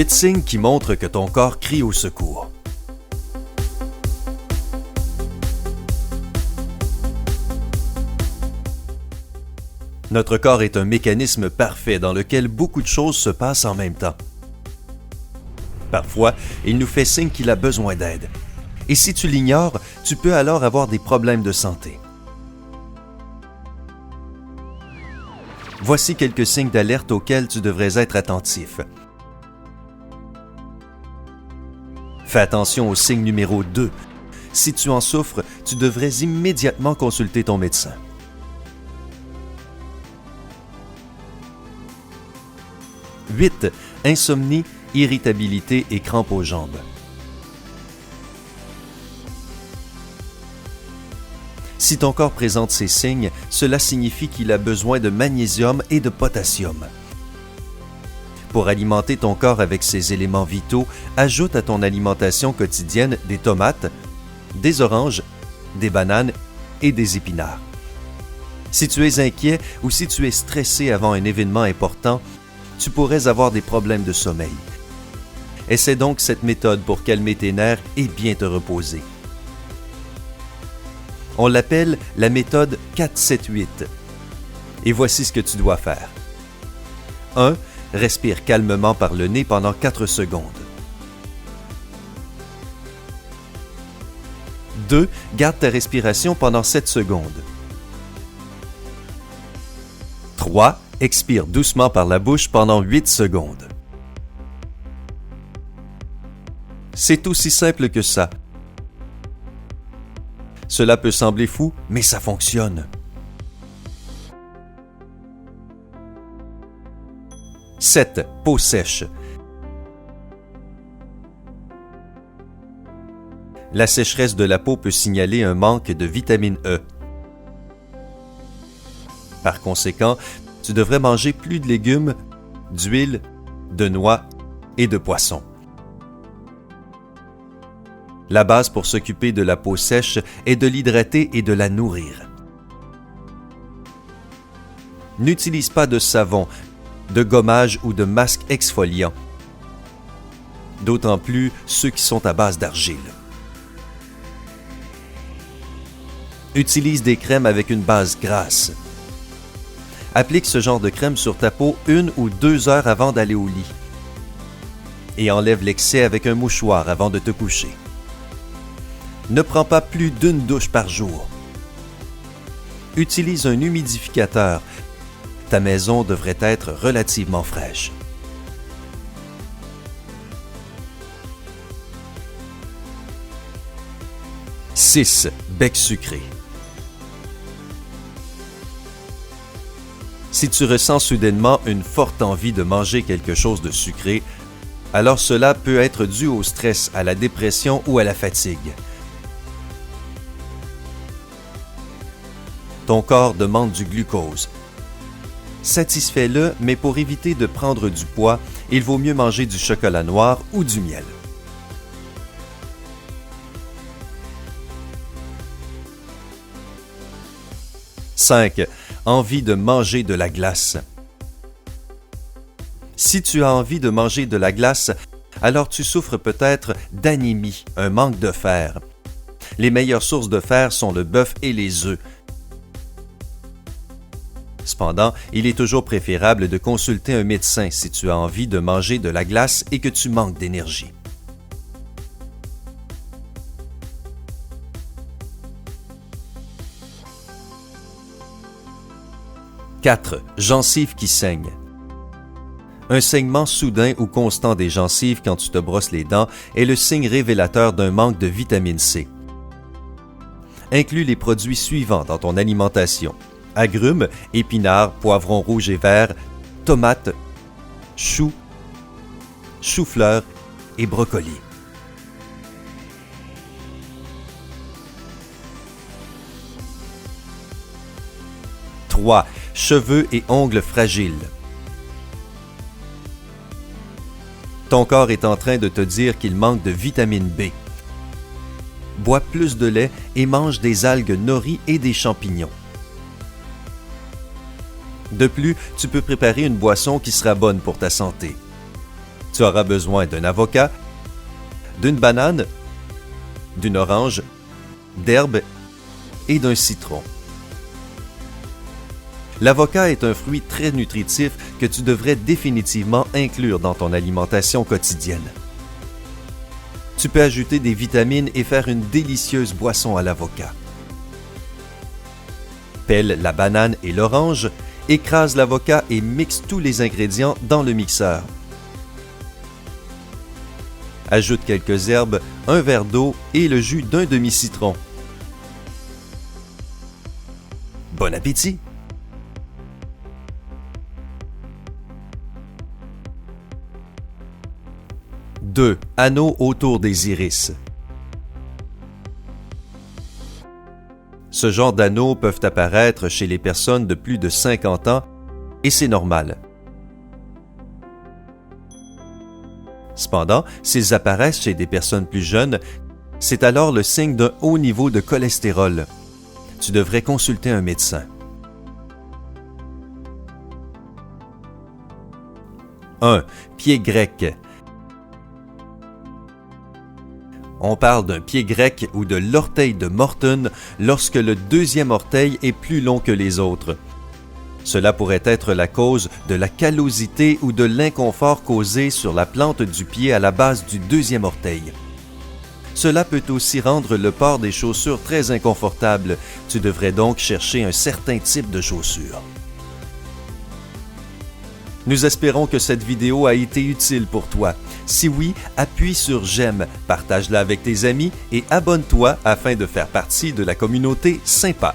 8 signes qui montrent que ton corps crie au secours. Notre corps est un mécanisme parfait dans lequel beaucoup de choses se passent en même temps. Parfois, il nous fait signe qu'il a besoin d'aide. Et si tu l'ignores, tu peux alors avoir des problèmes de santé. Voici quelques signes d'alerte auxquels tu devrais être attentif. Fais attention au signe numéro 2. Si tu en souffres, tu devrais immédiatement consulter ton médecin. 8. Insomnie, irritabilité et crampes aux jambes. Si ton corps présente ces signes, cela signifie qu'il a besoin de magnésium et de potassium. Pour alimenter ton corps avec ces éléments vitaux, ajoute à ton alimentation quotidienne des tomates, des oranges, des bananes et des épinards. Si tu es inquiet ou si tu es stressé avant un événement important, tu pourrais avoir des problèmes de sommeil. Essaie donc cette méthode pour calmer tes nerfs et bien te reposer. On l'appelle la méthode 4-7-8. Et voici ce que tu dois faire. 1. Respire calmement par le nez pendant 4 secondes. 2. Garde ta respiration pendant 7 secondes. 3. Expire doucement par la bouche pendant 8 secondes. C'est aussi simple que ça. Cela peut sembler fou, mais ça fonctionne. 7. Peau sèche. La sécheresse de la peau peut signaler un manque de vitamine E. Par conséquent, tu devrais manger plus de légumes, d'huile, de noix et de poissons. La base pour s'occuper de la peau sèche est de l'hydrater et de la nourrir. N'utilise pas de savon, de gommage ou de masque exfoliant, d'autant plus ceux qui sont à base d'argile. Utilise des crèmes avec une base grasse. Applique ce genre de crème sur ta peau 1 ou 2 heures avant d'aller au lit. Et enlève l'excès avec un mouchoir avant de te coucher. Ne prends pas plus d'1 douche par jour. Utilise un humidificateur. Ta maison devrait être relativement fraîche. « 6. Bec sucré. Si tu ressens soudainement une forte envie de manger quelque chose de sucré, alors cela peut être dû au stress, à la dépression ou à la fatigue. Ton corps demande du glucose. Satisfais-le, mais pour éviter de prendre du poids, il vaut mieux manger du chocolat noir ou du miel. « 5. Envie de manger de la glace. Si tu as envie de manger de la glace, alors tu souffres peut-être d'anémie, un manque de fer. Les meilleures sources de fer sont le bœuf et les œufs. Cependant, il est toujours préférable de consulter un médecin si tu as envie de manger de la glace et que tu manques d'énergie. « 4. Gencives qui saignent. Un saignement soudain ou constant des gencives quand tu te brosses les dents est le signe révélateur d'un manque de vitamine C. Inclus les produits suivants dans ton alimentation: agrumes, épinards, poivrons rouges et verts, tomates, choux, chou-fleur et brocolis. « 3. Cheveux et ongles fragiles. Ton corps est en train de te dire qu'il manque de vitamine B. Bois plus de lait et mange des algues nori et des champignons. De plus, tu peux préparer une boisson qui sera bonne pour ta santé. Tu Tu auras besoin d'un avocat, d'une banane, d'une orange, d'herbes et d'un citron. L'avocat est un fruit très nutritif que tu devrais définitivement inclure dans ton alimentation quotidienne. Tu peux ajouter des vitamines et faire une délicieuse boisson à l'avocat. Pèle la banane et l'orange, écrase l'avocat et mixe tous les ingrédients dans le mixeur. Ajoute quelques herbes, un verre d'eau et le jus d'un demi-citron. Bon appétit! 2. Anneaux autour des iris. Ce genre d'anneaux peuvent apparaître chez les personnes de plus de 50 ans et c'est normal. Cependant, s'ils apparaissent chez des personnes plus jeunes, c'est alors le signe d'un haut niveau de cholestérol. Tu devrais consulter un médecin. 1. Pied grec. On parle d'un pied grec ou de l'orteil de Morton lorsque le deuxième orteil est plus long que les autres. Cela pourrait être la cause de la callosité ou de l'inconfort causé sur la plante du pied à la base du deuxième orteil. Cela peut aussi rendre le port des chaussures très inconfortable. Tu devrais donc chercher un certain type de chaussures. Nous espérons que cette vidéo a été utile pour toi. Si oui, appuie sur j'aime, partage-la avec tes amis et abonne-toi afin de faire partie de la communauté sympa.